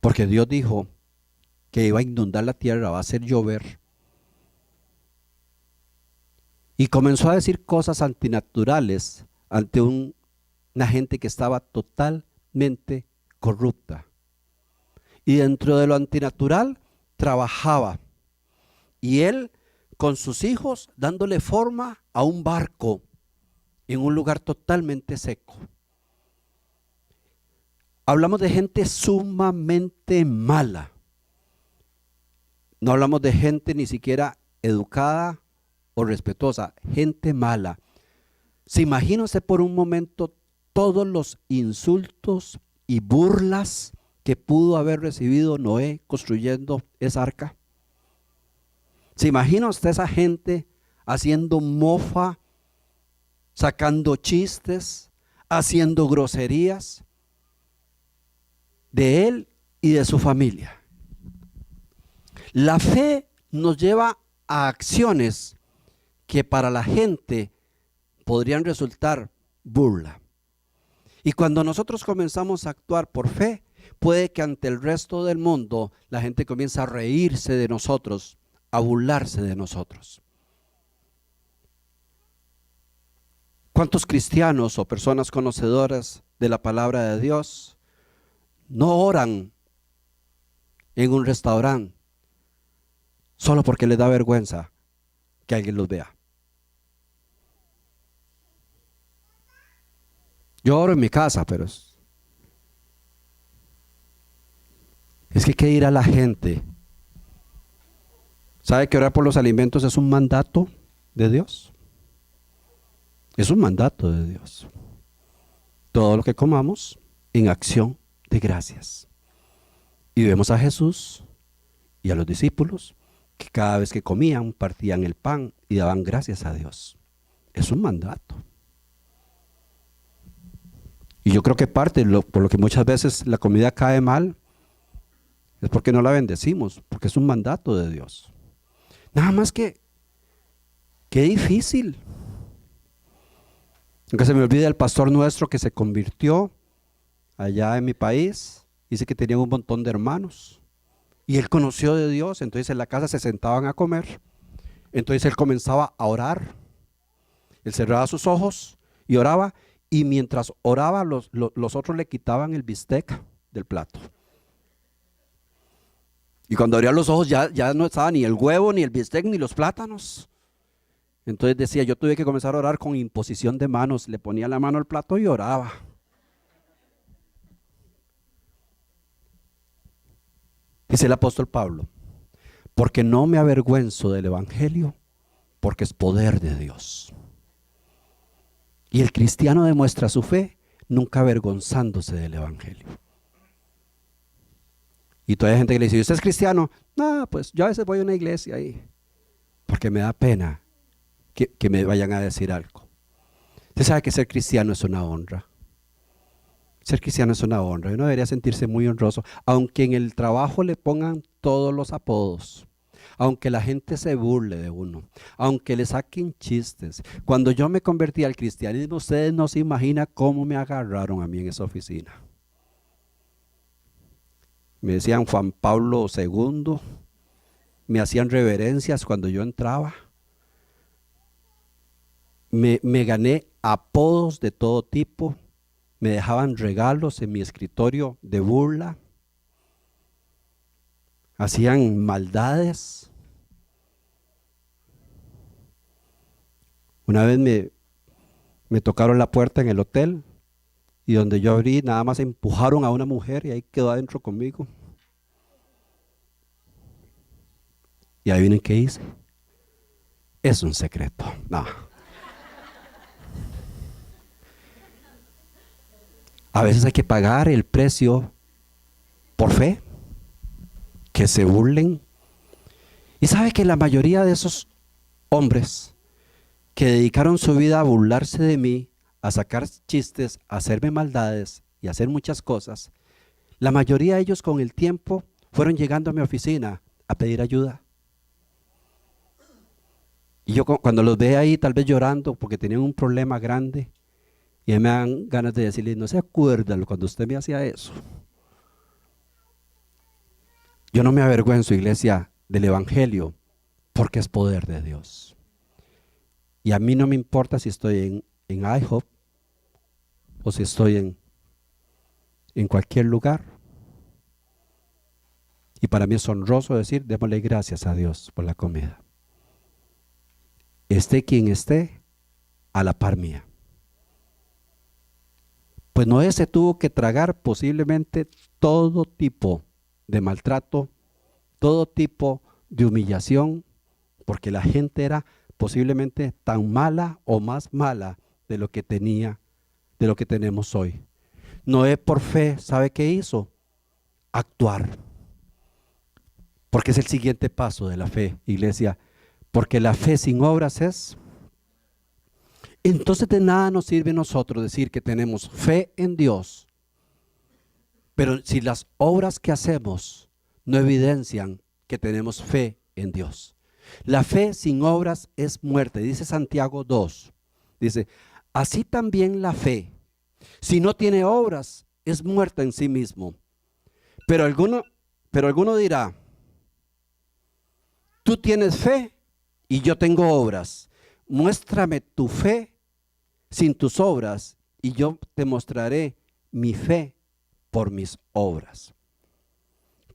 porque Dios dijo que iba a inundar la tierra, va a hacer llover. Y comenzó a decir cosas antinaturales ante una gente que estaba totalmente corrupta. Y dentro de lo antinatural trabajaba. Y él con sus hijos dándole forma a un barco en un lugar totalmente seco. Hablamos de gente sumamente mala. No hablamos de gente ni siquiera educada o respetuosa, gente mala. ¿Se imagina usted por un momento todos los insultos y burlas que pudo haber recibido Noé construyendo esa arca? ¿Se imagina usted esa gente haciendo mofa, sacando chistes, haciendo groserías de él y de su familia? La fe nos lleva a acciones que para la gente podrían resultar burla. Y cuando nosotros comenzamos a actuar por fe, puede que ante el resto del mundo la gente comience a reírse de nosotros, a burlarse de nosotros. ¿Cuántos cristianos o personas conocedoras de la palabra de Dios no oran en un restaurante solo porque les da vergüenza que alguien los vea. Yo oro en mi casa, pero es que qué dirá la gente. ¿Sabe que orar por los alimentos es un mandato de Dios? Es un mandato de Dios. Todo lo que comamos en acción de gracias. Y vemos a Jesús y a los discípulos que cada vez que comían partían el pan y daban gracias a Dios. Es un mandato. Y yo creo que por lo que muchas veces la comida cae mal es porque no la bendecimos, porque es un mandato de Dios. Nada más que, qué difícil. Nunca se me olvida el pastor nuestro que se convirtió allá en mi país. Dice que tenía un montón de hermanos. Y él conoció de Dios, entonces en la casa se sentaban a comer. Entonces él comenzaba a orar. Él cerraba sus ojos y oraba. Y mientras oraba, los otros le quitaban el bistec del plato. Y cuando abría los ojos ya no estaba ni el huevo, ni el bistec, ni los plátanos. Entonces decía, yo tuve que comenzar a orar con imposición de manos. Le ponía la mano al plato y oraba. Dice el apóstol Pablo, porque no me avergüenzo del evangelio, porque es poder de Dios. Y el cristiano demuestra su fe nunca avergonzándose del evangelio. Y todavía hay gente que le dice, ¿usted es cristiano? No, pues yo a veces voy a una iglesia ahí, porque me da pena que me vayan a decir algo. Usted sabe que ser cristiano es una honra. Ser cristiano es una honra. Uno debería sentirse muy honroso, aunque en el trabajo le pongan todos los apodos, aunque la gente se burle de uno, aunque le saquen chistes. Cuando yo me convertí al cristianismo, ustedes no se imaginan cómo me agarraron a mí en esa oficina. Me decían Juan Pablo II, me hacían reverencias cuando yo entraba. Me gané apodos de todo tipo, me dejaban regalos en mi escritorio de burla, hacían maldades. Una vez me tocaron la puerta en el hotel y donde yo abrí nada más empujaron a una mujer y ahí quedó adentro conmigo. Y adivinen qué hice. Es un secreto. No. A veces hay que pagar el precio por fe, que se burlen. Y sabe que la mayoría de esos hombres que dedicaron su vida a burlarse de mí, a sacar chistes, a hacerme maldades y a hacer muchas cosas, la mayoría de ellos con el tiempo fueron llegando a mi oficina a pedir ayuda. Y yo cuando los ve ahí tal vez llorando porque tenían un problema grande, y me dan ganas de decirle, no se acuerdan cuando usted me hacía eso. Yo no me avergüenzo, iglesia, del evangelio, porque es poder de Dios. Y a mí no me importa si estoy en IHOP o si estoy en cualquier lugar. Y para mí es honroso decir, démosle gracias a Dios por la comida. Esté quien esté, a la par mía. Pues Noé se tuvo que tragar posiblemente todo tipo de maltrato, todo tipo de humillación, porque la gente era posiblemente tan mala o más mala de lo que tenemos hoy. Noé por fe, ¿sabe qué hizo? Actuar. Porque es el siguiente paso de la fe, iglesia. Porque la fe sin obras es... Entonces de nada nos sirve a nosotros decir que tenemos fe en Dios, pero si las obras que hacemos no evidencian que tenemos fe en Dios. La fe sin obras es muerte, dice Santiago 2. Dice, así también la fe, si no tiene obras, es muerta en sí mismo. Pero alguno dirá, tú tienes fe y yo tengo obras. Muéstrame tu fe sin tus obras y yo te mostraré mi fe por mis obras.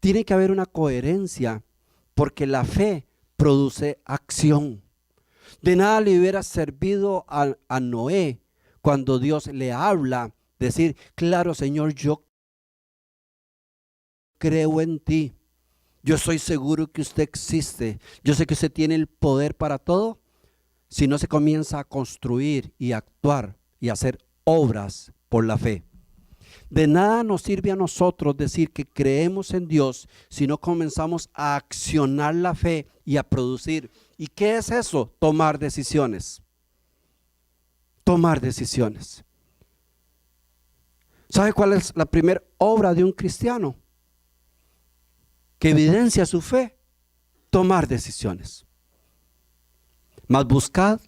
Tiene que haber una coherencia porque la fe produce acción. De nada le hubiera servido a Noé cuando Dios le habla, decir, claro Señor, yo creo en ti. Yo estoy seguro que usted existe. Yo sé que usted tiene el poder para todo. Si no se comienza a construir y actuar y hacer obras por la fe. De nada nos sirve a nosotros decir que creemos en Dios si no comenzamos a accionar la fe y a producir. ¿Y qué es eso? Tomar decisiones. Tomar decisiones. ¿Sabe cuál es la primera obra de un cristiano que evidencia su fe? Tomar decisiones. Mas buscad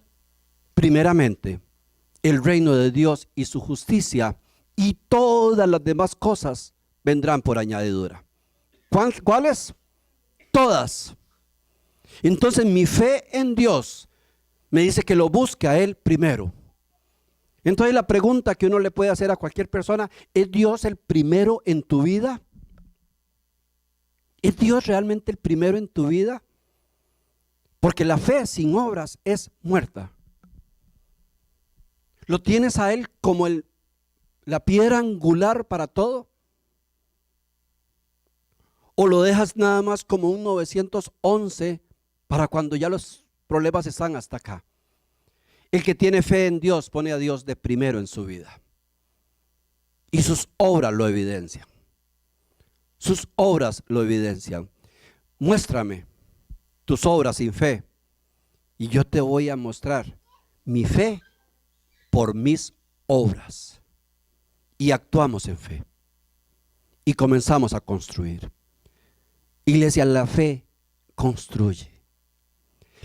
primeramente el reino de Dios y su justicia, y todas las demás cosas vendrán por añadidura. ¿Cuáles? Todas. Entonces mi fe en Dios me dice que lo busque a Él primero. Entonces la pregunta que uno le puede hacer a cualquier persona, ¿es Dios el primero en tu vida? ¿Es Dios realmente el primero en tu vida? Porque la fe sin obras es muerta. ¿Lo tienes a Él como la piedra angular para todo? ¿O lo dejas nada más como un 911 para cuando ya los problemas están hasta acá? El que tiene fe en Dios pone a Dios de primero en su vida. Y sus obras lo evidencian. Sus obras lo evidencian. Muéstrame tus obras sin fe y yo te voy a mostrar mi fe por mis obras. Y actuamos en fe y comenzamos a construir. Iglesia, la fe construye.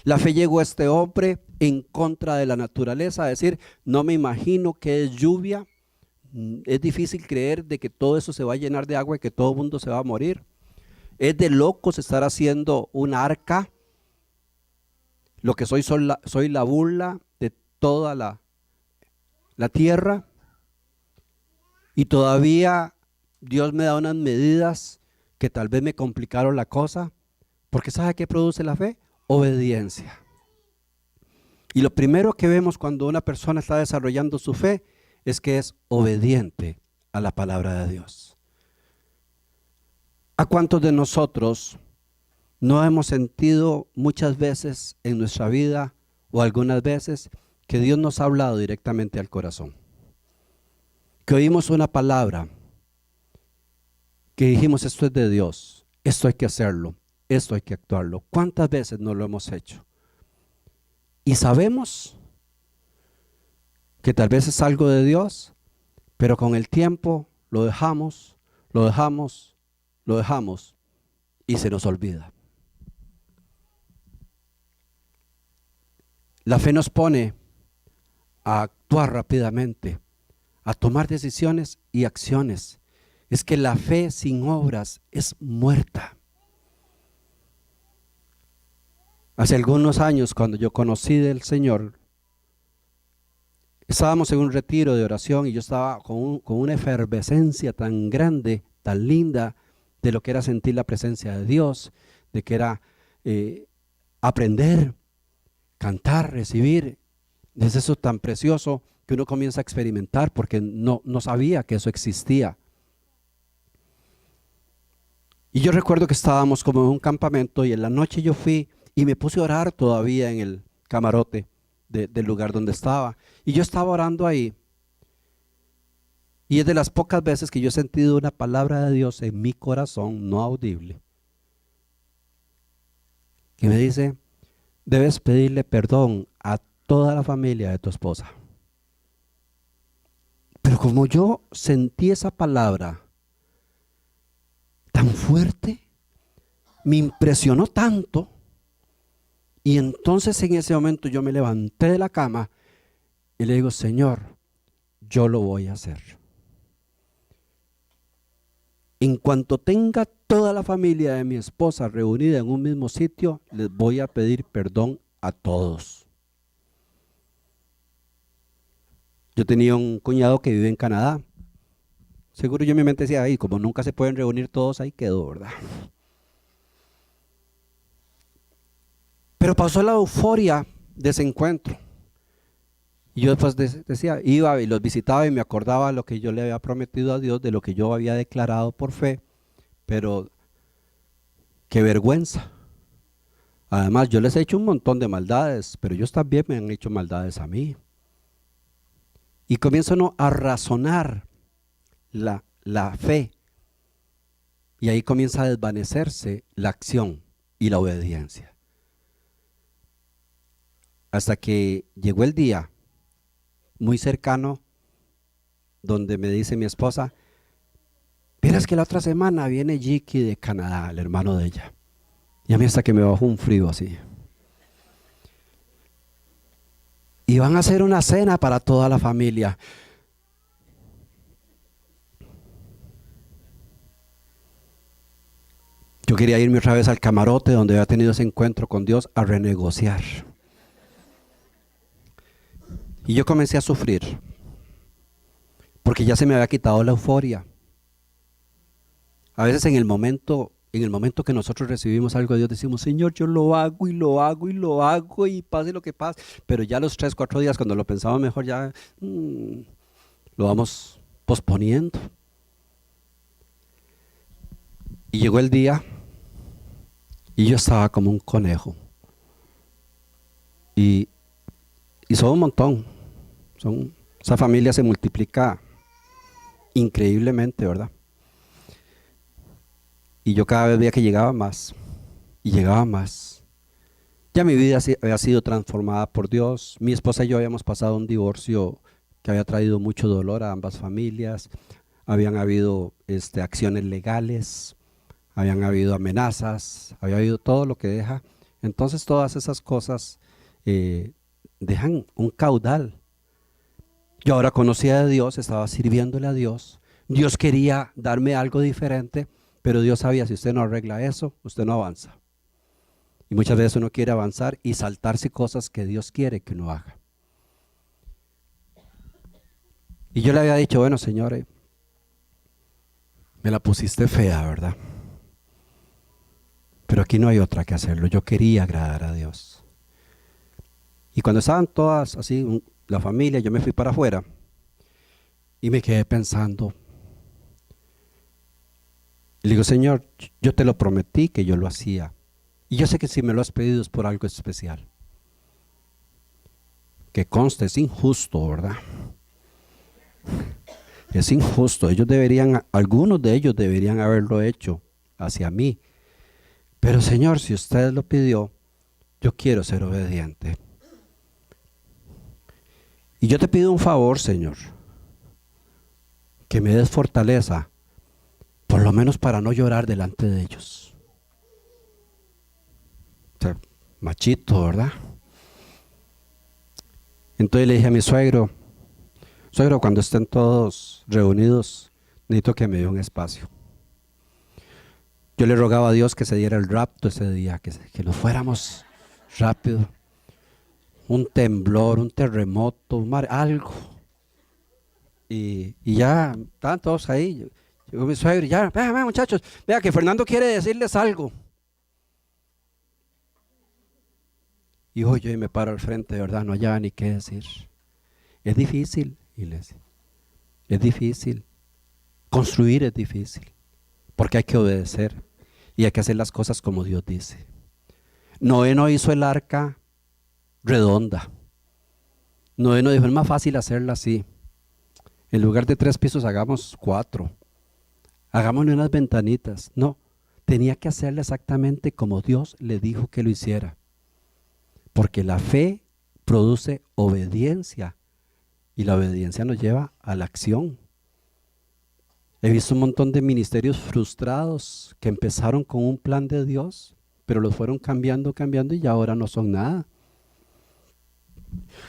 La fe llegó a este hombre en contra de la naturaleza, a decir, no me imagino que es lluvia. Es difícil creer de que todo eso se va a llenar de agua y que todo el mundo se va a morir. Es de locos estar haciendo un arca. Lo que soy la burla de toda la tierra. Y todavía Dios me da unas medidas que tal vez me complicaron la cosa. Porque ¿sabe qué produce la fe? Obediencia. Y lo primero que vemos cuando una persona está desarrollando su fe es que es obediente a la palabra de Dios. ¿A cuántos de nosotros no hemos sentido muchas veces en nuestra vida o algunas veces que Dios nos ha hablado directamente al corazón? Que oímos una palabra, que dijimos esto es de Dios, esto hay que hacerlo, esto hay que actuarlo. ¿Cuántas veces no lo hemos hecho? Y sabemos que tal vez es algo de Dios, pero con el tiempo lo dejamos y se nos olvida. La fe nos pone a actuar rápidamente, a tomar decisiones y acciones. Es que la fe sin obras es muerta. Hace algunos años, cuando yo conocí del Señor, estábamos en un retiro de oración y yo estaba con una efervescencia tan grande, tan linda, de lo que era sentir la presencia de Dios, de que era aprender, cantar, recibir. Es eso tan precioso que uno comienza a experimentar porque no sabía que eso existía. Y yo recuerdo que estábamos como en un campamento y en la noche yo fui y me puse a orar todavía en el camarote del lugar donde estaba. Y yo estaba orando ahí. Y es de las pocas veces que yo he sentido una palabra de Dios en mi corazón, no audible, que me dice, debes pedirle perdón a toda la familia de tu esposa. Pero como yo sentí esa palabra tan fuerte, me impresionó tanto, y entonces en ese momento yo me levanté de la cama y le digo, Señor, yo lo voy a hacer. En cuanto tenga toda la familia de mi esposa reunida en un mismo sitio, les voy a pedir perdón a todos. Yo tenía un cuñado que vive en Canadá. seguro yo en mi mente decía, ahí como nunca se pueden reunir todos, ahí quedó, ¿verdad? Pero pasó la euforia de ese encuentro. Y yo después decía, iba y los visitaba y me acordaba de lo que yo le había prometido a Dios, de lo que yo había declarado por fe, pero qué vergüenza. Además, yo les he hecho un montón de maldades, pero ellos también me han hecho maldades a mí. Y comienzo ¿no? a razonar la fe. Y ahí comienza a desvanecerse la acción y la obediencia. Hasta que llegó el día muy cercano donde me dice mi esposa, vieras que la otra semana viene Jiki de Canadá, el hermano de ella. Y a mí hasta que me bajó un frío así. Y van a hacer una cena para toda la familia. Yo quería irme otra vez al camarote donde había tenido ese encuentro con Dios a renegociar. Y yo comencé a sufrir. Porque ya se me había quitado la euforia. A veces en el momento que nosotros recibimos algo de Dios, decimos, Señor, yo lo hago y lo hago y lo hago y pase lo que pase. Pero ya los 3, 4 días, cuando lo pensamos mejor, ya lo vamos posponiendo. Y llegó el día y yo estaba como un conejo. Y son un montón. Esa familia se multiplica increíblemente, ¿verdad? Y yo cada vez veía que llegaba más, y llegaba más. Ya mi vida había sido transformada por Dios. Mi esposa y yo habíamos pasado un divorcio que había traído mucho dolor a ambas familias. Habían habido acciones legales, habían habido amenazas, había habido todo lo que deja. Entonces todas esas cosas dejan un caudal. Yo ahora conocía a Dios, estaba sirviéndole a Dios. Dios quería darme algo diferente. Pero Dios sabía, si usted no arregla eso, usted no avanza. Y muchas veces uno quiere avanzar y saltarse cosas que Dios quiere que uno haga. Y yo le había dicho, bueno, Señor, me la pusiste fea, ¿verdad? Pero aquí no hay otra que hacerlo. Yo quería agradar a Dios. Y cuando estaban todas así, la familia, yo me fui para afuera y me quedé pensando. Y le digo, Señor, yo te lo prometí que yo lo hacía. Y yo sé que si me lo has pedido es por algo especial. Que conste, es injusto, ¿verdad? Es injusto. Algunos de ellos deberían haberlo hecho hacia mí. Pero Señor, si usted lo pidió, yo quiero ser obediente. Y yo te pido un favor, Señor. Que me des fortaleza. Por lo menos para no llorar delante de ellos. O sea, machito, ¿verdad? Entonces le dije a mi suegro, cuando estén todos reunidos, necesito que me dé un espacio. Yo le rogaba a Dios que se diera el rapto ese día, que nos fuéramos rápido. Un temblor, un terremoto, un mar, algo. Y ya estaban todos ahí. Llegó mi suegro y ya, vean muchachos, vea que Fernando quiere decirles algo. Y yo y me paro al frente, de verdad, no hallaba ni qué decir. Es difícil, iglesia. Es difícil. Construir es difícil. Porque hay que obedecer. Y hay que hacer las cosas como Dios dice. Noé no hizo el arca redonda. Noé no dijo, es más fácil hacerla así. En lugar de 3 pisos, hagamos 4. Hagámosle unas ventanitas. No, tenía que hacerle exactamente como Dios le dijo que lo hiciera. Porque la fe produce obediencia y la obediencia nos lleva a la acción. He visto un montón de ministerios frustrados que empezaron con un plan de Dios, pero los fueron cambiando y ya ahora no son nada.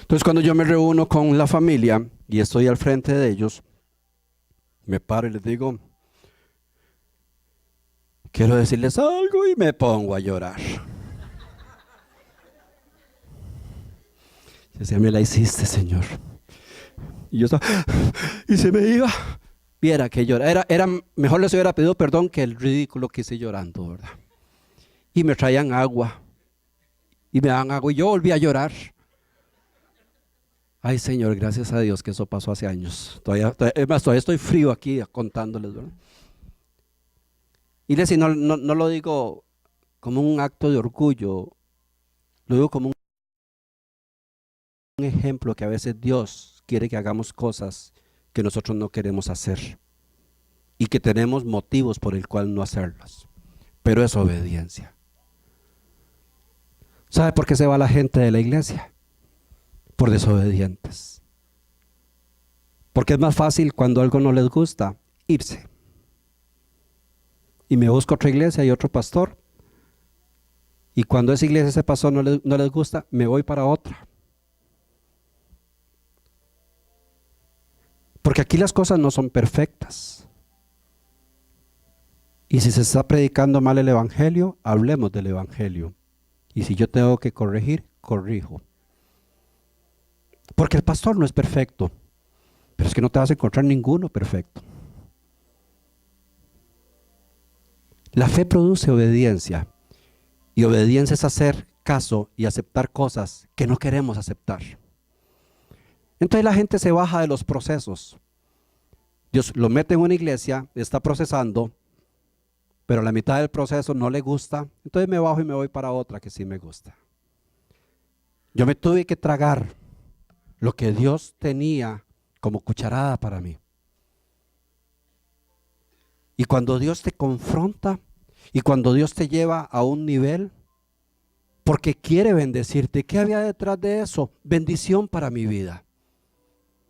Entonces cuando yo me reúno con la familia y estoy al frente de ellos, me paro y les digo, quiero decirles algo y me pongo a llorar. Decía, me la hiciste, Señor. Y yo estaba, y se me iba. Viera que llora. Mejor les hubiera pedido perdón que el ridículo que hice llorando, ¿verdad? Y me traían agua. Y me daban agua y yo volví a llorar. Ay, Señor, gracias a Dios que eso pasó hace años. Es más, todavía estoy frío aquí contándoles, ¿verdad? Y no lo digo como un acto de orgullo, lo digo como un ejemplo que a veces Dios quiere que hagamos cosas que nosotros no queremos hacer y que tenemos motivos por el cual no hacerlas, pero es obediencia. ¿Sabe por qué se va la gente de la iglesia? Por desobedientes. Porque es más fácil cuando algo no les gusta, irse. Y me busco otra iglesia y otro pastor. Y cuando esa iglesia, ese pastor no les gusta, me voy para otra. Porque aquí las cosas no son perfectas. Y si se está predicando mal el evangelio, hablemos del evangelio. Y si yo tengo que corregir, corrijo. Porque el pastor no es perfecto, pero es que no te vas a encontrar ninguno perfecto. La fe produce obediencia, y obediencia es hacer caso y aceptar cosas que no queremos aceptar. Entonces la gente se baja de los procesos. Dios lo mete en una iglesia, está procesando, pero a la mitad del proceso no le gusta, entonces me bajo y me voy para otra que sí me gusta. Yo me tuve que tragar lo que Dios tenía como cucharada para mí. Y cuando Dios te confronta y cuando Dios te lleva a un nivel, porque quiere bendecirte, ¿qué había detrás de eso? Bendición para mi vida.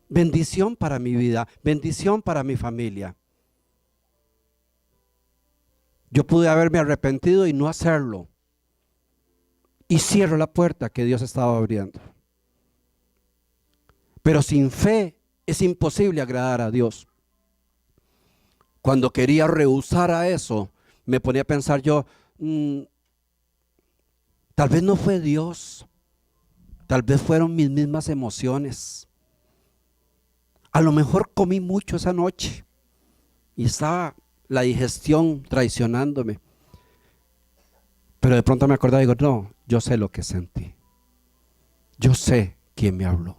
Bendición para mi vida, bendición para mi familia. Yo pude haberme arrepentido y no hacerlo. Y cierro la puerta que Dios estaba abriendo. Pero sin fe es imposible agradar a Dios. Cuando quería rehusar a eso, me ponía a pensar yo, tal vez no fue Dios, tal vez fueron mis mismas emociones. A lo mejor comí mucho esa noche y estaba la digestión traicionándome. Pero de pronto me acordaba y digo, no, yo sé lo que sentí. Yo sé quién me habló.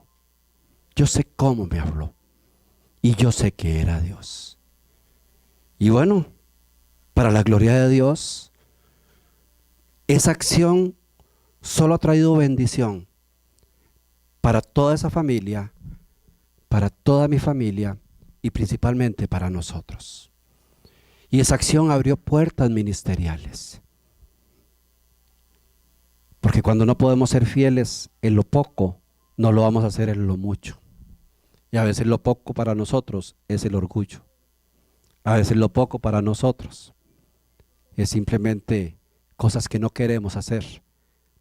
Yo sé cómo me habló. Y yo sé que era Dios. Y bueno, para la gloria de Dios, esa acción solo ha traído bendición para toda esa familia, para toda mi familia y principalmente para nosotros. Y esa acción abrió puertas ministeriales. Porque cuando no podemos ser fieles en lo poco, no lo vamos a hacer en lo mucho. Y a veces lo poco para nosotros es el orgullo. A veces lo poco para nosotros es simplemente cosas que no queremos hacer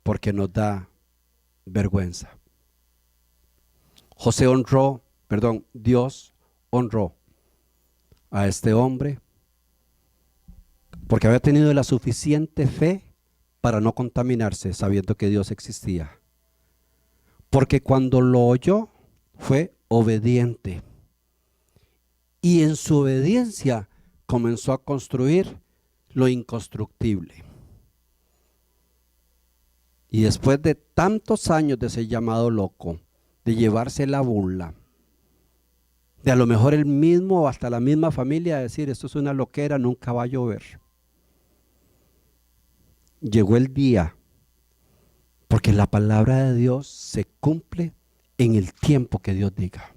porque nos da vergüenza. Dios honró a este hombre porque había tenido la suficiente fe para no contaminarse sabiendo que Dios existía. Porque cuando lo oyó fue obediente. Y en su obediencia comenzó a construir lo inconstructible. Y después de tantos años de ser llamado loco, de llevarse la burla, de a lo mejor él mismo o hasta la misma familia decir, esto es una loquera, nunca va a llover. Llegó el día, porque la palabra de Dios se cumple en el tiempo que Dios diga.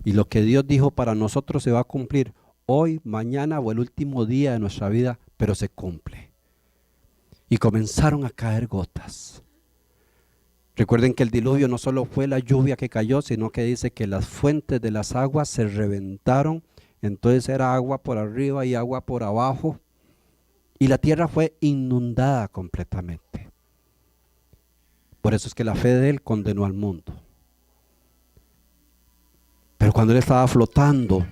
Y lo que Dios dijo para nosotros se va a cumplir hoy, mañana o el último día de nuestra vida, pero se cumple. Y comenzaron a caer gotas. Recuerden que el diluvio no solo fue la lluvia que cayó, sino que dice que las fuentes de las aguas se reventaron. Entonces era agua por arriba y agua por abajo. Y la tierra fue inundada completamente. Por eso es que la fe de él condenó al mundo. Pero cuando él estaba flotando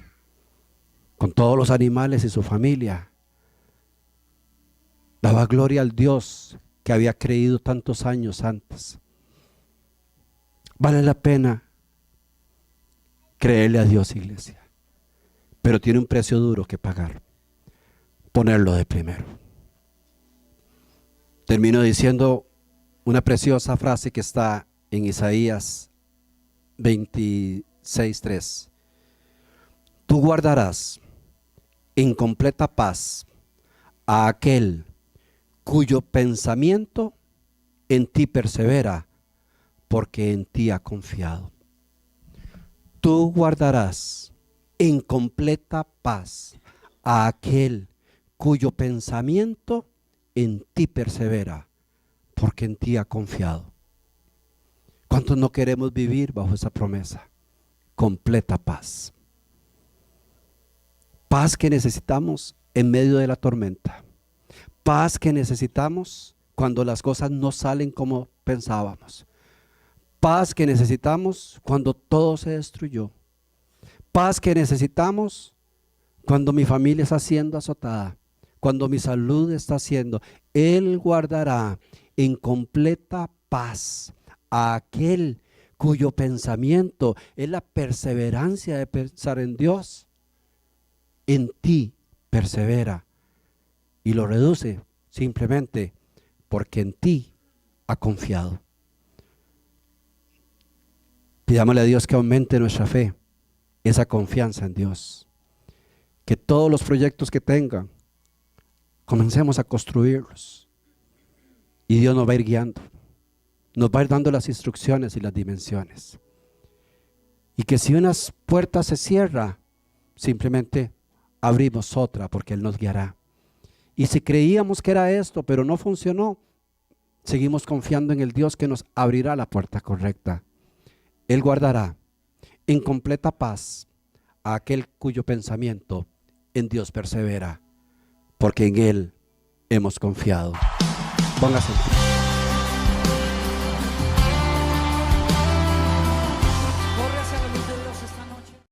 con todos los animales y su familia, daba gloria al Dios que había creído tantos años antes. Vale la pena creerle a Dios, iglesia. pero tiene un precio duro que pagar. Ponerlo de primero. Termino diciendo una preciosa frase que está en Isaías 26:3. Tú guardarás en completa paz a aquel cuyo pensamiento en ti persevera, porque en ti ha confiado. Tú guardarás en completa paz a aquel cuyo pensamiento en ti persevera, porque en ti ha confiado. ¿Cuántos no queremos vivir bajo esa promesa? Completa paz. Paz que necesitamos en medio de la tormenta. Paz que necesitamos cuando las cosas no salen como pensábamos. Paz que necesitamos cuando todo se destruyó. Paz que necesitamos cuando mi familia está siendo azotada, cuando mi salud está siendo. Él guardará en completa paz a aquel cuyo pensamiento es la perseverancia de pensar en Dios. En ti persevera, y lo reduce simplemente porque en ti ha confiado. Pidámosle a Dios que aumente nuestra fe, esa confianza en Dios. Que todos los proyectos que tengan, comencemos a construirlos. Y Dios nos va a ir guiando. Nos va a ir dando las instrucciones y las dimensiones. Y que si una puerta se cierra, simplemente abrimos otra porque Él nos guiará. Y si creíamos que era esto, pero no funcionó, seguimos confiando en el Dios que nos abrirá la puerta correcta. Él guardará en completa paz a aquel cuyo pensamiento en Dios persevera, porque en Él hemos confiado. Póngase en pie.